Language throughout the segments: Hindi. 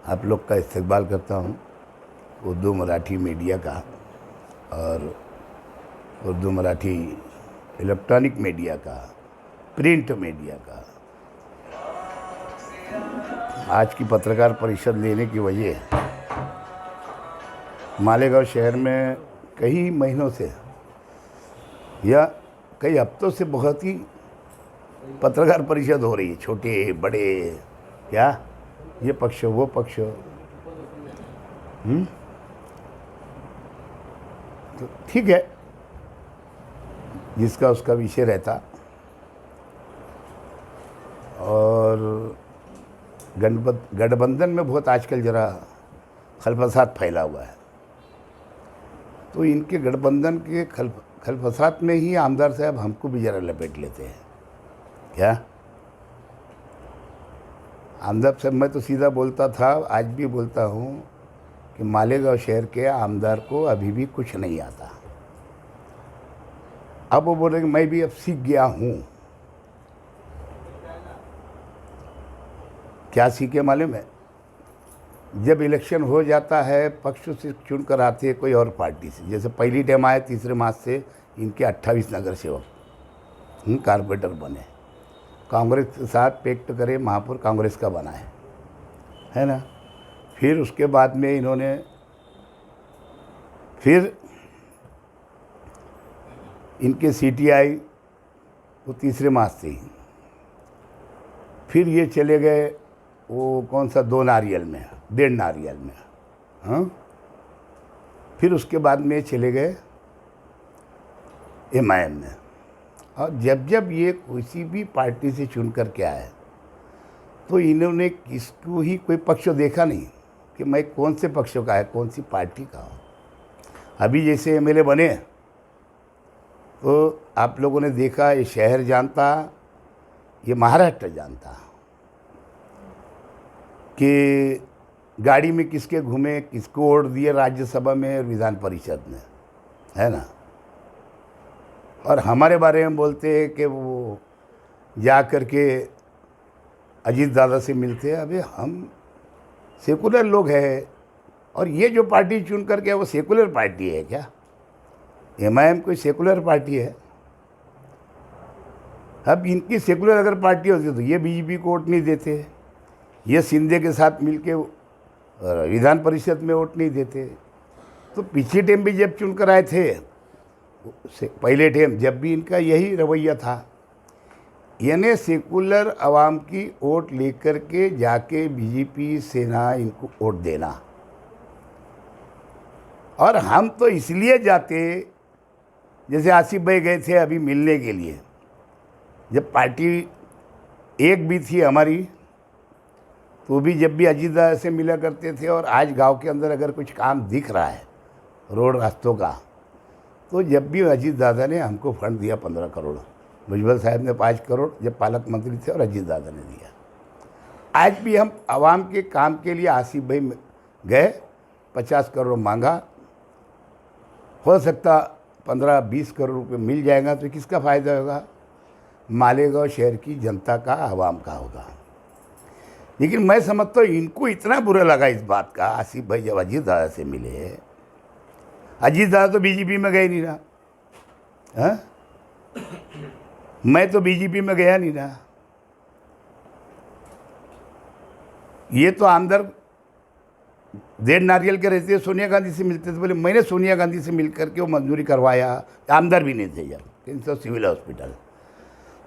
आप लोग का इस्तकबाल करता हूँ उर्दू मराठी मीडिया का और उर्दू मराठी इलेक्ट्रॉनिक मीडिया का, प्रिंट मीडिया का। आज की पत्रकार परिषद लेने की वजह मालेगांव शहर में कई महीनों से या कई हफ्तों से बहुत ही पत्रकार परिषद हो रही है, छोटे बड़े, क्या ये पक्ष वो पक्ष। तो ठीक है, जिसका उसका विषय रहता। और गठबंधन में बहुत आजकल ज़रा खलफसात फैला हुआ है, तो इनके गठबंधन के खलफसात में ही आमदार साहब हमको भी ज़रा लपेट लेते हैं। क्या आमदार साहब, मैं तो सीधा बोलता था, आज भी बोलता हूँ कि मालेगांव शहर के आमदार को अभी भी कुछ नहीं आता। अब वो बोल रहे कि मैं भी अब सीख गया हूँ। क्या सीखे मालूम है? जब इलेक्शन हो जाता है, पक्ष से चुनकर आते हैं कोई और पार्टी से। जैसे पहली टाइम आए 3 मार्च से इनके 28 नगर सेवक कारपोरेटर बने, कांग्रेस के साथ पेक्ट करे, महापौर कांग्रेस का बना है ना। फिर उसके बाद में इन्होंने फिर इनके सीटी आई वो 3 मार्च से ही। फिर ये चले गए वो कौन सा 2 नारियल में, 1.5 नारियल में, हाँ। फिर उसके बाद में चले गए MIM में। और जब जब ये किसी भी पार्टी से चुन कर के आए तो इन्होंने किसको ही कोई पक्ष देखा नहीं कि मैं कौन से पक्ष का है, कौन सी पार्टी का हूँ। अभी जैसे MLA बने तो आप लोगों ने देखा, ये शहर जानता, ये महाराष्ट्र जानता कि गाड़ी में किसके घूमे, किसको वोट दिए राज्यसभा में और विधान परिषद में, है ना। और हमारे बारे में बोलते हैं कि वो जा कर के अजीत दादा से मिलते हैं। अबे हम सेकुलर लोग हैं, और ये जो पार्टी चुन कर के वो सेकुलर पार्टी है क्या? MIM कोई सेकुलर पार्टी है? अब इनकी सेकुलर अगर पार्टी होती तो ये BJP को वोट नहीं देते, ये शिंदे के साथ मिलके विधान परिषद में वोट नहीं देते। तो पिछले टाइम भी जब चुनकर आए थे, पहले टाइम जब भी इनका यही रवैया था, यानी सेकुलर आवाम की वोट लेकर के जाके BJP सेना इनको वोट देना। और हम तो इसलिए जाते, जैसे आसिफ भाई गए थे अभी मिलने के लिए, जब पार्टी एक भी थी हमारी, तो भी जब भी अजीत दादा से मिला करते थे। और आज गांव के अंदर अगर कुछ काम दिख रहा है रोड रास्तों का, तो जब भी अजीत दादा ने हमको फंड दिया 15 करोड़, भुजबल साहब ने 5 करोड़ जब पालक मंत्री थे और अजीत दादा ने दिया। आज भी हम आवाम के काम के लिए आसिफ भाई गए, 50 करोड़ मांगा, हो सकता 15-20 करोड़ रुपये मिल जाएगा, तो किसका फ़ायदा होगा? मालेगांव शहर की जनता का, आवाम का होगा। लेकिन मैं समझता हूँ इनको इतना बुरा लगा इस बात का, आसिफ भाई जब अजीत दादा से मिले। अजीत दादा तो BJP में गए नहीं ना, हाँ? मैं तो BJP में गया नहीं ना। ये तो आमदार 1.5 नारियल के रहते, सोनिया गांधी से मिलते थे। बोले मैंने सोनिया गांधी से मिल करके वो मंजूरी करवाया, आमदार भी नहीं थे जब, कैंसर सिविल हॉस्पिटल।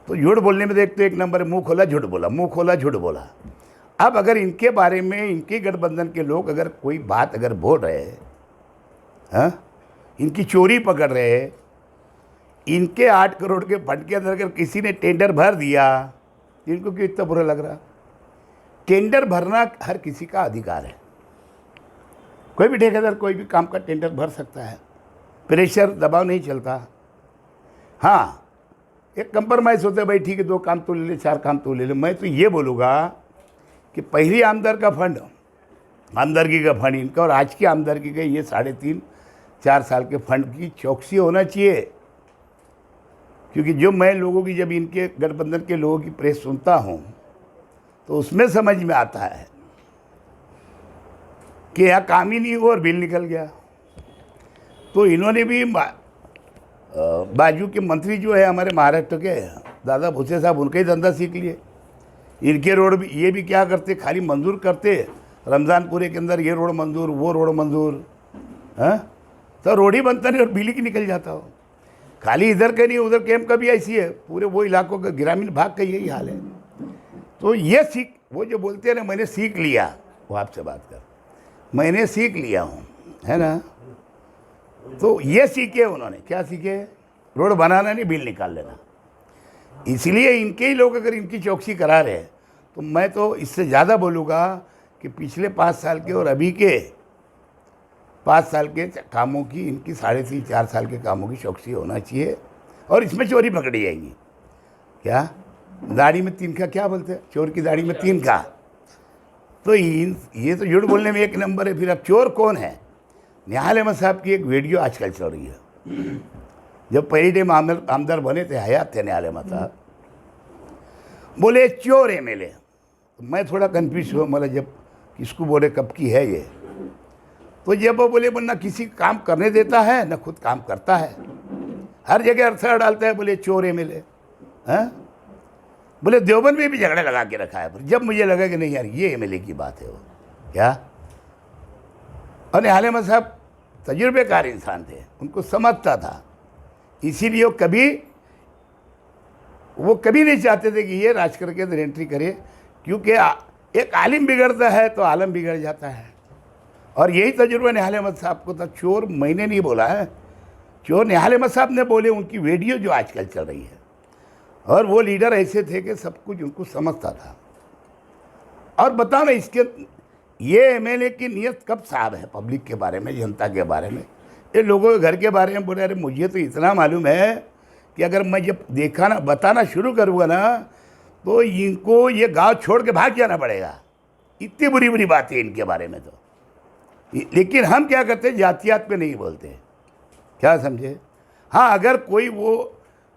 तो झूठ बोलने में देखते 1 नंबर, मुंह खोला झूठ बोला, मुंह खोला झूठ बोला। अब अगर इनके बारे में इनके गठबंधन के लोग अगर कोई बात अगर बोल रहे हैं, हाँ, इनकी चोरी पकड़ रहे हैं, इनके 8 करोड़ के फंड के अंदर अगर किसी ने टेंडर भर दिया, इनको क्यों इतना बुरा लग रहा? टेंडर भरना हर किसी का अधिकार है, कोई भी ठेकेदार कोई भी काम का टेंडर भर सकता है, प्रेशर दबाव नहीं चलता। हाँ, एक कंप्रोमाइज़ होता है, भाई ठीक है 2 काम तो ले ले, 4 काम तो ले ले। मैं तो ये बोलूँगा कि पहली आमदार का फंड, आमदरगी का फंड इनका, और आज की आमदरगी का ये 3.5-4 साल के फंड की चौकसी होना चाहिए। क्योंकि जो मैं लोगों की, जब इनके गठबंधन के लोगों की प्रेस सुनता हूँ तो उसमें समझ में आता है कि यहाँ काम ही नहीं हुआ और बिल निकल गया। तो इन्होंने भी बाजू के मंत्री जो है हमारे महाराष्ट्र के दादा भुसे साहब, उनका ही धंधा सीख लिए। इनके रोड भी, ये भी क्या करते, खाली मंजूर करते रमज़ानपुरे के अंदर, ये रोड मंजूर, वो रोड मंजूर, हाँ, तो रोड ही बनता नहीं और बिल ही निकल जाता हो। खाली इधर का नहीं, उधर कैंप का भी ऐसी है, पूरे वो इलाकों का ग्रामीण भाग का यही हाल है। तो ये सीख, वो जो बोलते हैं ना मैंने सीख लिया, वो आपसे बात कर, मैंने सीख लिया हूँ, है ना। तो ये सीखे उन्होंने, क्या सीखे, रोड बनाना नहीं, बिल निकाल लेना। इसलिए इनके ही लोग अगर इनकी चौकसी करा रहे हैं, तो मैं तो इससे ज़्यादा बोलूँगा कि पिछले 5 साल के और अभी के 5 साल के कामों की, इनकी 3.5-4 साल के कामों की चौकसी होना चाहिए। और इसमें चोरी पकड़ी जाएगी। क्या दाढ़ी में 3 का क्या बोलते हैं, चोर की दाढ़ी में 3 का। तो ये तो झूठ बोलने में 1 नंबर है। फिर अब चोर कौन है? निहाल अहमद साहब की एक वीडियो आजकल चल रही है। जब पहली टाइम आमदार बने थे, हयात थे निहाल अहमद साहब, बोले चोर एमएलए। मैं थोड़ा कन्फ्यूज हुआ, मतलब जब किसको बोले कब की है ये। तो जब वो बोले ना किसी काम करने देता है ना खुद काम करता है, हर जगह अर्थड़ा डालता है, बोले चोर एमएलए। हैं, बोले देवबंद में भी झगड़ा लगा के रखा है। जब मुझे लगा कि नहीं यार ये एमएलए की बात है, वो क्या। और निहाल अहमद साहब तजुर्बेकार इंसान थे, उनको समझता था, इसीलिए वो कभी नहीं चाहते थे कि ये राजकरण के अंदर एंट्री करे, क्योंकि एक आलिम बिगड़ता है तो आलम बिगड़ जाता है। और यही तजुर्बा निहाल अहमद साहब को था। चोर मैंने नहीं बोला है, चोर निहाल अहमद साहब ने बोले, उनकी वीडियो जो आजकल चल रही है। और वो लीडर ऐसे थे कि सब कुछ उनको समझता था। और बताओ ना, इसके ये एमएलए की नीयत कब साहब है पब्लिक के बारे में, जनता के बारे में, ये लोगों के घर के बारे में। बोले अरे मुझे तो इतना मालूम है कि अगर मैं जब देखाना बताना शुरू करूँगा ना, तो इनको ये गांव छोड़ के भाग जाना पड़ेगा। इतनी बुरी बुरी बातें इनके बारे में तो। लेकिन हम क्या करते हैं, जातियात पे नहीं बोलते, क्या समझे। हाँ, अगर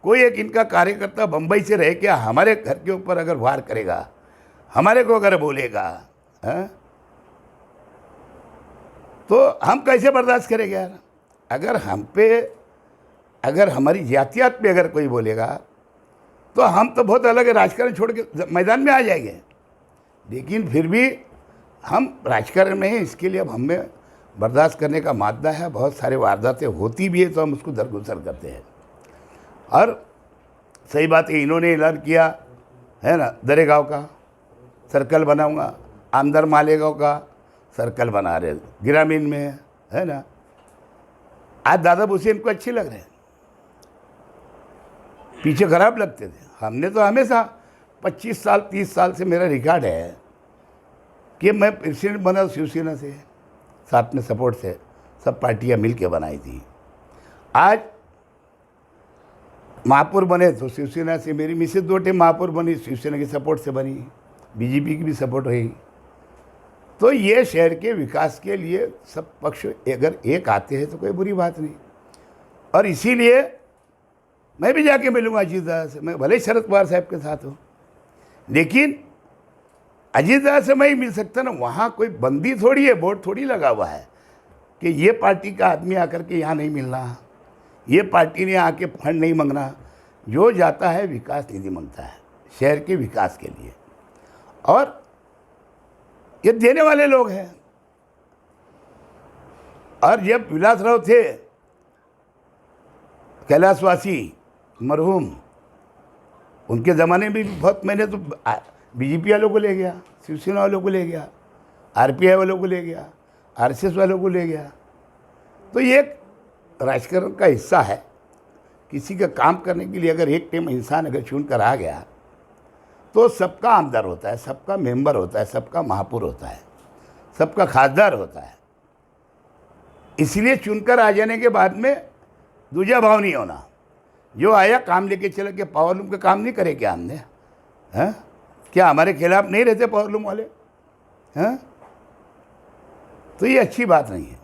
कोई एक इनका कार्यकर्ता बम्बई से रह के हमारे घर के ऊपर अगर वार करेगा, हमारे को अगर बोलेगा, है? तो हम कैसे बर्दाश्त करेंगे यार। अगर हमारी जातियात पे अगर कोई बोलेगा, तो हम तो बहुत अलग है, राजकारण छोड़ के मैदान में आ जाएंगे। लेकिन फिर भी हम राजकारण में हैं, इसके लिए अब हमें बर्दाश्त करने का मादा है। बहुत सारे वारदातें होती भी है तो हम उसको दरगुजर करते हैं। और सही बात है, इन्होंने ऐलान किया है ना, दरेगांव का सर्कल बनाऊंगा, आमदार मालेगांव का सर्कल बना रहे, ग्रामीण में, है ना। आज दादा भुसे इनको अच्छे लग रहे हैं, पीछे खराब लगते थे। हमने तो हमेशा 25 साल 30 साल से मेरा रिकॉर्ड है कि मैं प्रेसिडेंट बना शिवसेना से, साथ में सपोर्ट से सब पार्टियां मिल के बनाई थी। आज महापौर बने तो शिवसेना से, मेरी मिसेज 2 टाइम महापौर बनी, शिवसेना की सपोर्ट से बनी, बीजेपी की भी सपोर्ट रही। तो ये शहर के विकास के लिए सब पक्ष अगर एक आते हैं तो कोई बुरी बात नहीं। और इसीलिए मैं भी जाके मिलूँगा अजीत दादा से। मैं भले ही शरद पवार साहब के साथ हूँ, लेकिन अजीत दादा से मैं ही मिल सकता ना। वहाँ कोई बंदी थोड़ी है, बोर्ड थोड़ी लगा हुआ है कि ये पार्टी का आदमी आकर के यहाँ नहीं मिलना, ये पार्टी ने आके फंड नहीं मांगना। जो जाता है विकास निधि मांगता है शहर के विकास के लिए, और ये देने वाले लोग हैं। और जब विलासराव थे कैलाशवासी मरहूम, उनके ज़माने में बहुत, मैंने तो बीजेपी वालों को ले गया, शिवसेना वालों को ले गया, आरपीआई वालों को ले गया, आरएसएस वालों को ले गया। तो ये एक राजकारण का हिस्सा है। किसी का काम करने के लिए अगर एक टाइम इंसान अगर चुन कर आ गया, तो सबका आमदार होता है, सबका मेंबर होता है, सबका महापौर होता है, सबका खासदार होता है। इसलिए चुनकर आ जाने के बाद में दूजा भाव नहीं होना। जो आया काम लेके चले, के पावरलूम का काम नहीं करे क्या हमने, हैं? क्या हमारे खिलाफ नहीं रहते पावरलूम वाले, हैं? तो ये अच्छी बात नहीं है।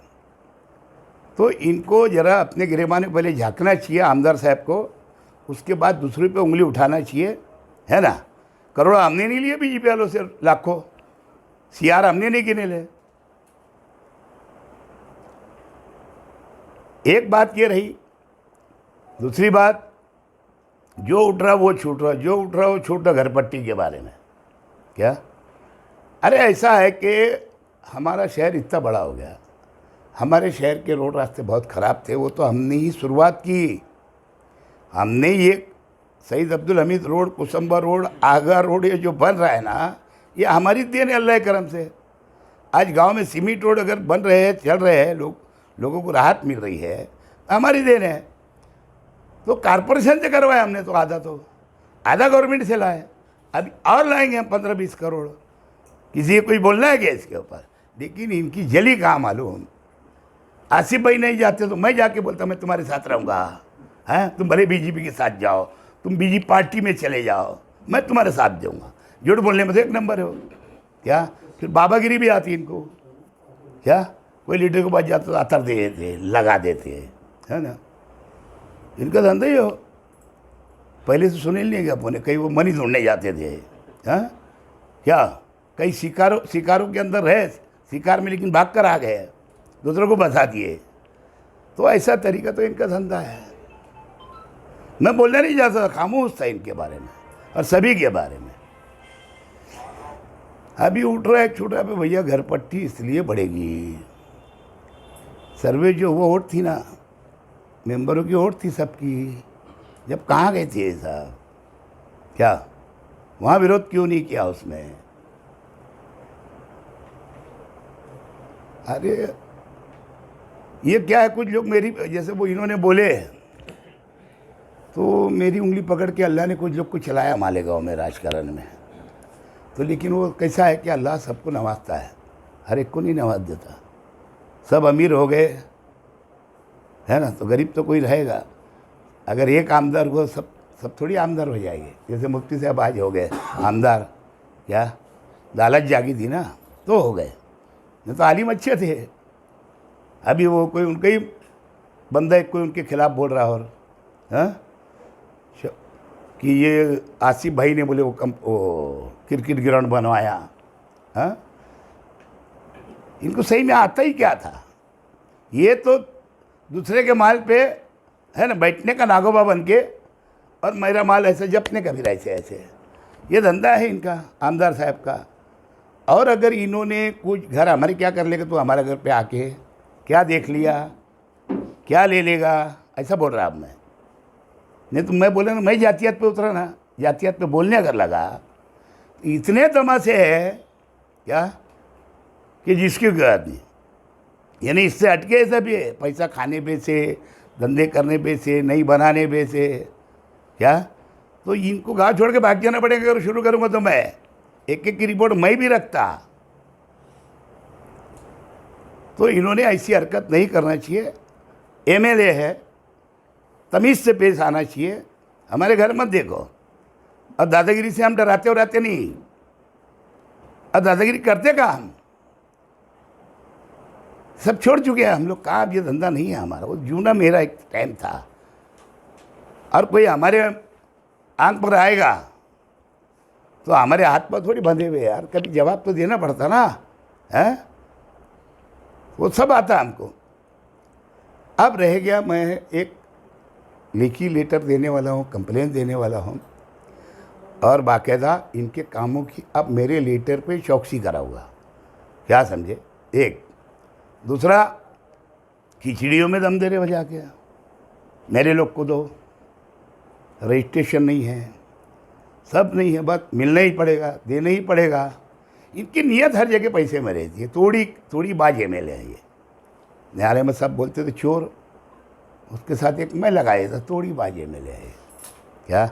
तो इनको ज़रा अपने गिरेबान में पहले झांकना चाहिए आमदार साहब को, उसके बाद दूसरे पे उंगली उठाना चाहिए, है ना। करोड़ों हमने नहीं लिए बीजेपी वालों से, लाखों CR हमने नहीं गिने ले, एक बात ये रही। दूसरी बात, जो उठ रहा वो छूट रहा, जो उठ रहा वो छूट रहा घर पट्टी के बारे में। क्या? अरे ऐसा है कि हमारा शहर इतना बड़ा हो गया, हमारे शहर के रोड रास्ते बहुत ख़राब थे, वो तो हमने ही शुरुआत की। हमने ये शहीद अब्दुल हमीद रोड, कुसुम्बा रोड, आगा रोड, ये जो बन रहा है ना, ये हमारी देन है अल्लाह के करम से। आज गांव में सीमेंट रोड अगर बन रहे हैं, चल रहे हैं, लोगों को राहत मिल रही है, हमारी देन है। तो कॉरपोरेशन से करवाया हमने, तो आधा गवर्नमेंट से लाए, अभी और लाएंगे हम 15-20 करोड़। किसी को कोई बोलना है क्या इसके ऊपर? लेकिन इनकी जली कहाँ मालूम। आसिफ भाई नहीं जाते तो मैं जाके बोलता मैं तुम्हारे साथ रहूँगा, हैं, तुम भले बीजेपी के साथ जाओ, तुम बीजेपी पार्टी में चले जाओ, मैं तुम्हारे साथ दूँगा। झूठ बोलने में तो एक नंबर हो। क्या? फिर बाबागिरी भी आती इनको। क्या? कोई लीडर के पास जाते तो अतर दे देते, लगा देते, है ना। इनका धंधा ही हो। पहले से सुने नहीं क्या अपने, कहीं वो मनी ढूंढने जाते थे, हाँ, क्या कई शिकारों के अंदर रहे शिकार में, लेकिन भाग कर आ गए, दूसरों को बता दिए। तो ऐसा तरीका तो इनका धंधा है। मैं बोलना नहीं चाहता, खामोश था इनके बारे में और सभी के बारे में। अभी उठ रहा है छूट रहा है भैया, घर पट्टी इसलिए बढ़ेगी। सर्वे जो वो वोट थी ना, मेंबरों की वोट थी सबकी, जब कहाँ गए थे ये साहब? क्या वहाँ विरोध क्यों नहीं किया उसमें? अरे ये क्या है, कुछ लोग मेरी जैसे वो इन्होंने बोले तो मेरी उंगली पकड़ के अल्लाह ने कुछ लोग को चलाया मालेगांव में राजकारण में। तो लेकिन वो कैसा है कि अल्लाह सबको नवाजता है, हर एक को नहीं नवाज देता। सब अमीर हो गए, है ना, तो गरीब तो कोई रहेगा। अगर एक आमदार हो, सब थोड़ी आमदार हो जाएंगे। जैसे मुफ्ती साहब आज हो गए आमदार, क्या लालच जागी थी ना, तो हो गए। नहीं तो आलिम अच्छे थे। अभी वो कोई उनका ही बंदा कोई उनके खिलाफ बोल रहा, और हाँ कि ये आसिफ भाई ने बोले वो क्रिकेट ग्राउंड बनवाया। हाँ, इनको सही में आता ही क्या था? ये तो दूसरे के माल पे, है ना, बैठने का नागोबा बन के, और मेरा माल ऐसे जपने का भी ऐसे ये धंधा है इनका, आमदार साहब का। और अगर इन्होंने कुछ घर हमारे क्या कर लेगा, तो हमारे घर पे आके क्या देख लिया, क्या ले लेगा, ऐसा बोल रहा अब मैं। नहीं तो मैं बोला ना, मैं जातियात पे उतरा ना, जातियात पे बोलने अगर लगा, इतने तमाशे है क्या कि जिसकी बात नहीं। यानी इससे हटके ऐसा भी है, पैसा खाने पे से, धंधे करने पे से, नहीं बनाने पे से। क्या? तो इनको गाँव छोड़ के भाग जाना पड़ेगा। अगर शुरू करूँगा तो मैं एक की रिपोर्ट मैं भी रखता। तो इन्होंने ऐसी हरकत नहीं करना चाहिए। एमएलए है, तमीज़ से पेश आना चाहिए। हमारे घर मत देखो, और दादागिरी से हम डराते हो रहते नहीं, और दादागिरी करते का हम सब छोड़ चुके हैं हम लोग। कहाँ, अब ये धंधा नहीं है हमारा। वो जूना मेरा एक टाइम था। और कोई हमारे आंख पर आएगा तो हमारे हाथ पर थोड़ी बंधे हुए यार, कभी जवाब तो देना पड़ता ना, है? वो सब आता हमको। अब रह गया, मैं एक लिखी लेटर देने वाला हूँ, कंप्लेन देने वाला हूँ, और बाकायदा इनके कामों की अब मेरे लेटर पे चौकसी करा हुआ। क्या समझे? एक। दूसरा, खिचड़ियों में दम दे रहे वजह के, मेरे लोग को दो, रजिस्ट्रेशन नहीं है, सब नहीं है, बस मिलना ही पड़ेगा, देना ही पड़ेगा। इनकी नीयत हर जगह पैसे में रहती है। थोड़ी बाज एमएलए है ये। न्यायालय में सब बोलते थे चोर, उसके साथ एक मैं लगाया था, थोड़ी बाज एमएलए है। क्या?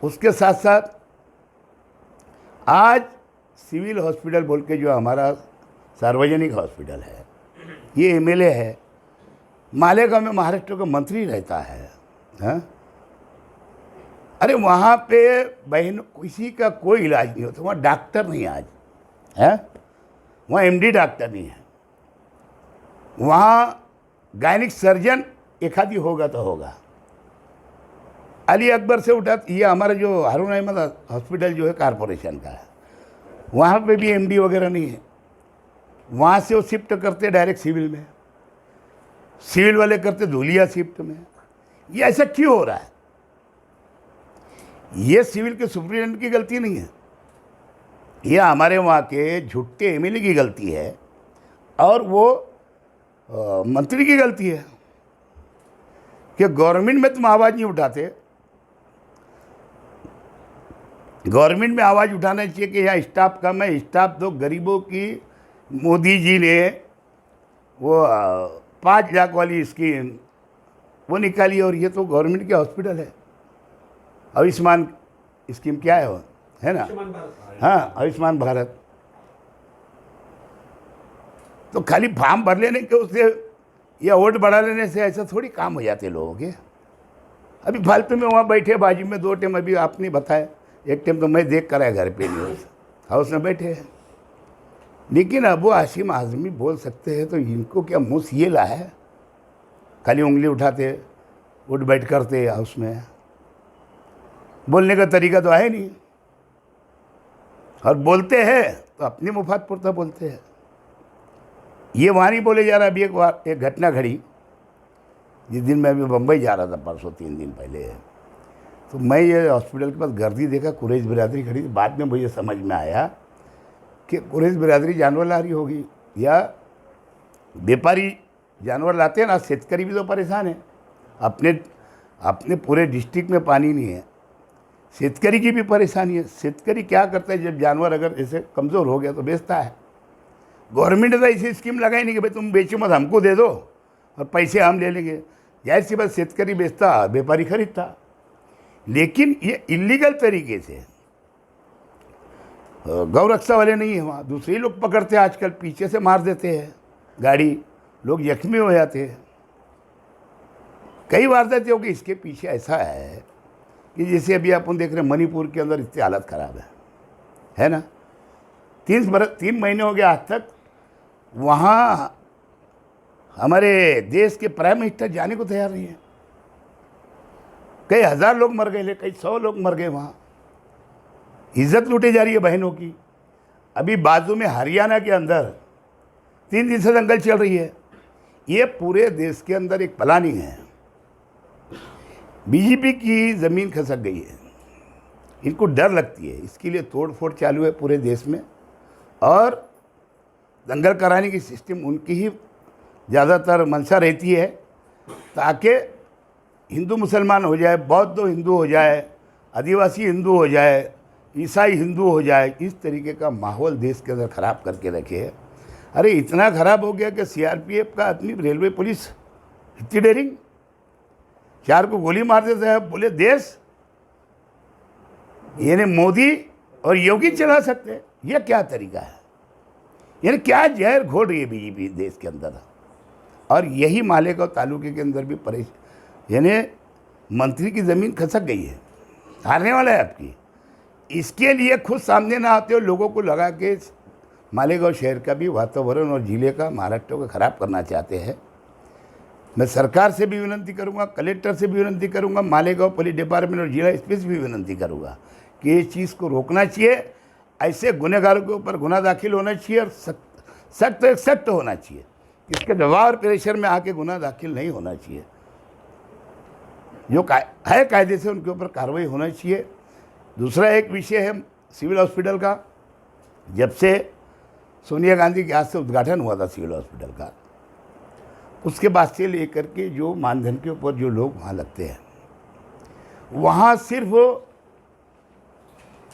उसके साथ साथ आज सिविल हॉस्पिटल बोल के जो हमारा सार्वजनिक हॉस्पिटल है, ये एमएलए है। मालेगांव में महाराष्ट्र का मंत्री रहता है, हाँ? अरे वहाँ पे बहन किसी का कोई इलाज नहीं होता, वहाँ डॉक्टर नहीं आज है, वहाँ एमडी डॉक्टर नहीं है, वहाँ गायनिक सर्जन एक आदि होगा तो होगा। अली अकबर से उठा, ये हमारा जो हारून अहमद हॉस्पिटल जो है कॉरपोरेशन का है, वहाँ पे भी एमडी वगैरह नहीं है। वहाँ से वो शिफ्ट करते डायरेक्ट सिविल में। सिविल वाले करते धूलिया शिफ्ट में। ये ऐसा क्यों हो रहा है? ये सिविल के सुप्रिटेंडेंट की गलती नहीं है, ये हमारे वहाँ के झुट्टे एमएलए की गलती है और वो मंत्री की गलती है कि गवर्नमेंट में तुम आवाज़ नहीं उठाते। गवर्नमेंट में आवाज़ उठाना चाहिए कि यहाँ स्टाफ कम है, स्टाफ दो। गरीबों की मोदी जी ने वो 5 लाख वाली स्कीम वो निकाली और ये तो गवर्नमेंट के हॉस्पिटल है। आयुष्मान स्कीम क्या है वो, है ना? हाँ, आयुष्मान भारत। तो खाली फॉर्म भर लेने के उससे या वोट बढ़ा लेने से ऐसा थोड़ी काम हो जाते लोगों के। अभी फालतू में वहाँ बैठे बाजू में 2 टाइम, अभी आपने बताया, एक टाइम तो मैं देख कर आया घर पे न्यूज़ हाउस में बैठे हैं। लेकिन अब वो हाशिम आज़मी बोल सकते हैं तो इनको क्या मुँह ये ला है? खाली उंगली उठाते, उठ बैठ करते हाउस में, बोलने का तरीका तो है नहीं। और बोलते हैं तो अपनी मुफाद पुरता बोलते हैं। ये वहाँ नहीं बोले जा रहा। अभी एक घटना घड़ी, जिस दिन मैं अभी बम्बई जा रहा था परसों 3 दिन पहले, तो मैं ये हॉस्पिटल के पास गर्दी देखा, कुरैश बिरादरी खड़ी थी। बाद में मुझे समझ में आया कि कुरैश बिरादरी जानवर ला रही होगी या व्यापारी जानवर लाते हैं ना। शेतकरी भी तो परेशान है, अपने पूरे डिस्ट्रिक्ट में पानी नहीं है, शेतकरी की भी परेशानी है। शेतकरी क्या करता है, जब जानवर अगर ऐसे कमज़ोर हो गया तो बेचता है। गवर्नमेंट ने तो ऐसी स्कीम लगाई नहीं कि भाई तुम बेचो मत, हमको दे दो और पैसे हम ले लेंगे। जाहिर सी बात, शेतकरी बेचता, व्यापारी खरीदता। लेकिन ये इलीगल तरीके से गौरक्षा वाले नहीं है वहाँ, दूसरे लोग पकड़ते हैं आजकल, पीछे से मार देते हैं गाड़ी, लोग जख्मी हो जाते हैं। कई वारदातें होगी। इसके पीछे ऐसा है कि जैसे अभी अपन देख रहे हैं मणिपुर के अंदर इतनी हालत ख़राब है ना। 3 महीने हो गए आज तक वहाँ हमारे देश के प्राइम मिनिस्टर जाने को तैयार नहीं है। कई हज़ार लोग मर गए, कई 100 लोग मर गए वहाँ। इज्जत लूटी जा रही है बहनों की। अभी बाजू में हरियाणा के अंदर 3 दिन से दंगल चल रही है। ये पूरे देश के अंदर एक प्लानिंग है। बीजेपी की ज़मीन खसक गई है, इनको डर लगती है, इसके लिए तोड़ फोड़ चालू है पूरे देश में। और दंगल कराने की सिस्टम उनकी ही ज़्यादातर मंशा रहती है, ताकि हिंदू मुसलमान हो जाए, बौद्ध हिंदू हो जाए, आदिवासी हिंदू हो जाए, ईसाई हिंदू हो जाए। इस तरीके का माहौल देश के अंदर ख़राब करके रखे है। अरे इतना ख़राब हो गया कि सीआरपीएफ का आदमी, रेलवे पुलिस इतनी डेयरिंग, 4 को गोली मार देता है। बोले देश यानी मोदी और योगी चला सकते हैं? यह क्या तरीका है? यानी क्या जहर घोल रही है बीजेपी देश के अंदर। और यही मालेगांव तालुके के अंदर भी यानी मंत्री की ज़मीन खसक गई है, हारने वाला है आपकी। इसके लिए खुद सामने ना आते हो, लोगों को लगा के मालेगांव शहर का भी वातावरण और जिले का, महाराष्ट्र को ख़राब करना चाहते हैं। मैं सरकार से भी विनती करूंगा, कलेक्टर से भी विनती करूंगा, मालेगांव पुलिस डिपार्टमेंट और जिला एसपी से भी विनती करूंगा कि इस चीज़ को रोकना चाहिए। ऐसे गुनहगारों के ऊपर गुनाह दाखिल होना चाहिए और सख्त होना चाहिए। इसके दबाव और प्रेशर में आके गुनाह दाखिल नहीं होना चाहिए। जो है कायदे से उनके ऊपर कार्रवाई होना चाहिए। दूसरा एक विषय है सिविल हॉस्पिटल का। जब से सोनिया गांधी के हाथ से उद्घाटन हुआ था सिविल हॉस्पिटल का, उसके बाद से लेकर के जो मानधन के ऊपर जो लोग वहाँ लगते हैं, वहाँ सिर्फ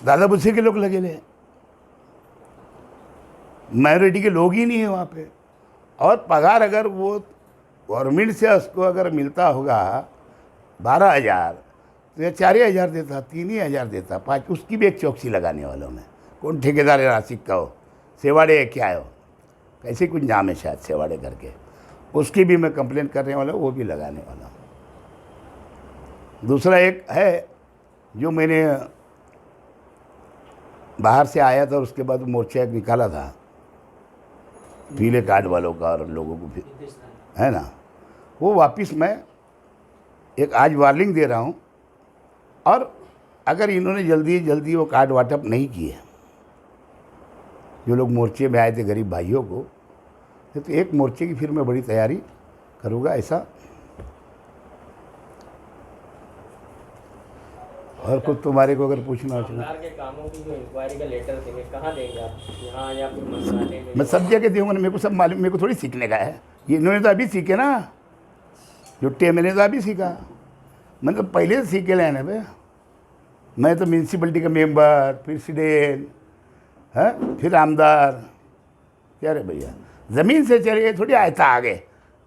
दादा भूसे के लोग लगे हैं, माइनॉरिटी के लोग ही नहीं है वहाँ पे। और पगार अगर वो गवर्नमेंट से उसको अगर मिलता होगा 12,000 तो या 4,000 देता, 3,000 देता, 5, उसकी भी एक चौकसी लगाने वालों में। कौन ठेकेदार है नासिक का हो, सेवाड़े क्या है, कैसे कुछ नाम है शायद सेवाड़े करके, उसकी भी मैं कंप्लेंट करने वाला हूँ, वो भी लगाने वाला हूँ। दूसरा एक है जो मैंने बाहर से आया था और उसके बाद मोर्चा एक निकाला था पीले कार्ड वालों का और लोगों को, है ना, वो वापस मैं एक आज वार्निंग दे रहा हूँ। और अगर इन्होंने जल्दी वो कार्ड वाटअप नहीं किए, जो लोग मोर्चे में आए थे गरीब भाइयों को, तो एक मोर्चे की फिर मैं बड़ी तैयारी करूँगा ऐसा। और कुछ तुम्हारे को अगर पूछना हो तो सरकार के कामों की जो इंक्वायरी का लेटर देंगे, कहाँ देंगे आप, यहाँ या फिर मंत्रालय में? मैं सब जगह दूँगा ना, मेरे को सब मालूम, मेरे को थोड़ी सीखने का है। ये इन्होंने तो अभी सीखे ना, जुट्टे मैंने तो अभी सीखा, मैंने तो पहले से सीखे लेने पे। मैं तो म्यूनसिपलिटी का मेंबर, प्रेसिडेंट, है फिर आमदार, क्या रे भैया, ज़मीन से चले थोड़ी आयता आगे,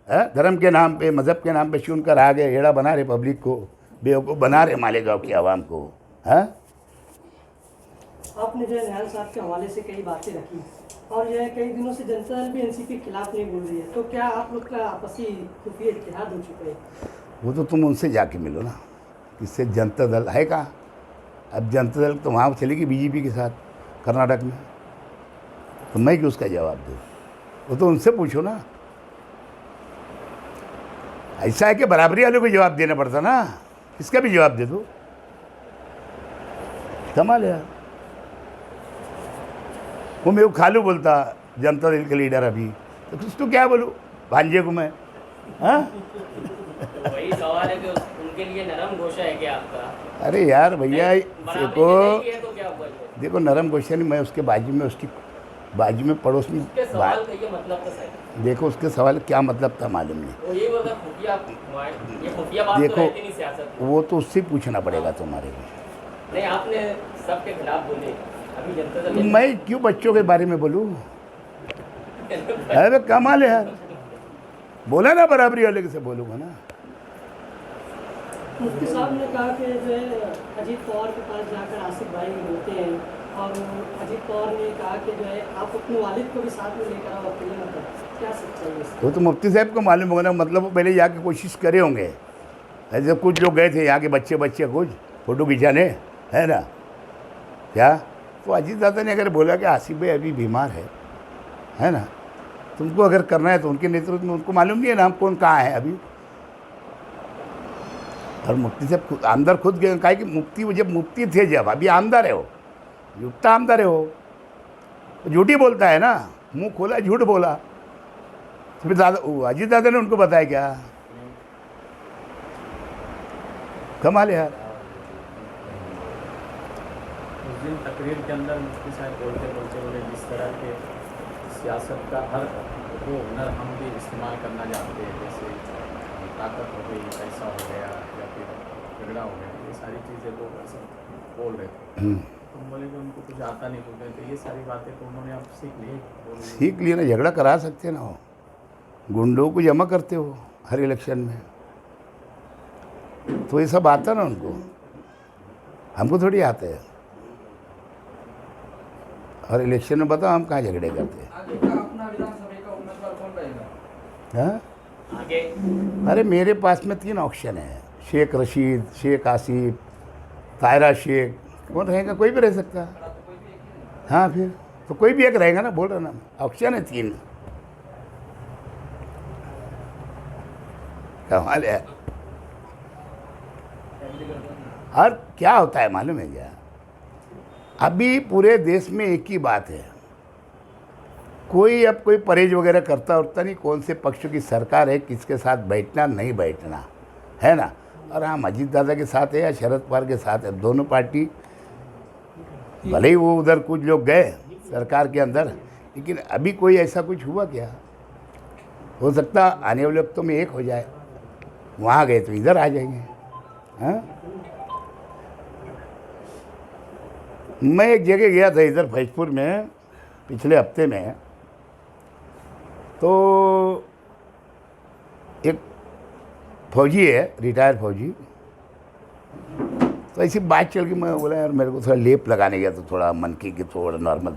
है धर्म के नाम पे, मज़हब के नाम पे चुन कर आ गए, हेड़ा बना रहे पब्लिक को, बेवकूफ़ बना रहे मालेगांव की आवाम को। है आपने जो है निहाल साहब के हवाले से कई बातें रखी और जो है कई दिनों से जनता दल भी एनसीपी के खिलाफ नहीं बोल रही है, तो क्या आप लोग का आपसी खुफिया इत्तेहाद हो चुका है? वो तो तुम उनसे जाके मिलो ना, इससे जनता दल है कहाँ। अब जनता दल तो वहाँ चलेगी बीजेपी के साथ कर्नाटक में, तो मैं क्यों उसका जवाब दूँ? वो तो उनसे पूछो ना। ऐसा है कि बराबरी वालों को जवाब देना पड़ता ना, इसका भी जवाब दे दो। कमाल है यार। वो मेरे को खालू बोलता जनता दल के लीडर अभी, तो कुछ तो क्या बोलूँ भांजे को मैं। हाँ तो वही सवाल है कि उनके लिए नरम गोशा है क्या आपका? अरे यार भैया बराबरी देखो, नहीं है तो क्या बोले? देखो नरम क्वेश्चन, मैं उसके बाजू में, उसकी बाजू में पड़ोस में उसके सवाल का ये मतलब था सही। देखो उसके सवाल क्या मतलब था मालूम नहीं। वो ये अगर खुफिया, ये खुफिया बात तो देखो रहती नहीं सियासत में। वो तो उससे पूछना पड़ेगा तुम्हारे को। नहीं, आपने सबके खिलाफ बोले, अभी जनता तो दल मैं क्यों बच्चों के बारे में बोलूँ? अरे कमाल है यार, बोला ना बराबरी वाले से बोलूँगा ना। मुफ्ती साहब ने कहा कि जो है अजीत पवार के पास जाकर आसिफ भाई मिलते हैं और अजीत पवार ने कहा कि जो है आप अपने वालिद को भी साथ में लेकर आओ, अकेले मत आओ। क्या सच्चाई है इसकी? वो तो मुफ्ती साहब को मालूम होगा ना, मतलब वो पहले जाके कोशिश करे होंगे। ऐसे कुछ लोग गए थे यहाँ के बच्चे कुछ फ़ोटो खिंचाने, है ना क्या, तो अजीत दादा ने अगर बोला कि आसिफ भाई अभी बीमार है ना, तुमको अगर करना है तो उनके नेतृत्व में, उनको मालूम नहीं है ना हम कौन कहाँ है अभी। और मुफ्ती साहब खुद आमदार खुद गए, कहा कि मुफ्ती वो जब मुफ्ती थे, जब अभी आमदार है, वो युक्ता आमदार है, वो झूठी बोलता है ना, मुंह खोला झूठ बोला। तो फिर दादा अजीत दादा ने उनको बताया क्या? कमाल है यार। उस दिन तकरीर के अंदर मुफ्ती साहब बोलते बोले जिस तरह के सियासत का हर वो हुनर हम भी इस्तेमाल करना जानते हैं, जैसे ताकत हो गई, पैसा हो गया या फिर झगड़ा हो गया, ये सारी चीज़ें वो ऐसा बोल रहे थे। तो बोले कि उनको कुछ आता नहीं, बोलते तो ये सारी बातें तो उन्होंने आप सीख लिए ना, झगड़ा करा सकते हैं ना, हो गुंडों को जमा करते हो हर इलेक्शन में, तो ये सब आता ना उनको, हमको थोड़ी आते हैं। हर इलेक्शन में बताओ हम कहाँ झगड़े करते हैं। हाँ आगे अरे मेरे पास में 3 ऑप्शन है, शेख रशीद, शेख आसिफ, तायरा शेख, कौन रहेगा? कोई भी रह सकता है। हाँ फिर तो कोई भी एक रहेगा ना, बोल रहा ना, ऑप्शन है 3। कमाल है। और क्या होता है मालूम है क्या, अभी पूरे देश में एक ही बात है, कोई अब कोई परहेज वगैरह करता उरता नहीं, कौन से पक्ष की सरकार है, किसके साथ बैठना नहीं बैठना, है ना। और हम अजीत दादा के साथ है या शरद पवार के साथ है, दोनों पार्टी, भले ही वो उधर कुछ लोग गए सरकार के अंदर, लेकिन अभी कोई ऐसा कुछ हुआ क्या? हो सकता आने वाले वक्तों में एक हो जाए, वहाँ गए तो इधर आ जाएंगे। हाँ मैं एक जगह गया था इधर फैजपुर में पिछले हफ्ते में, तो एक फौजी है, रिटायर फौजी, तो ऐसी बात चल गई, मैं बोला यार मेरे को थोड़ा लेप लगाने गया, तो थोड़ा मन की कि थोड़ा नॉर्मल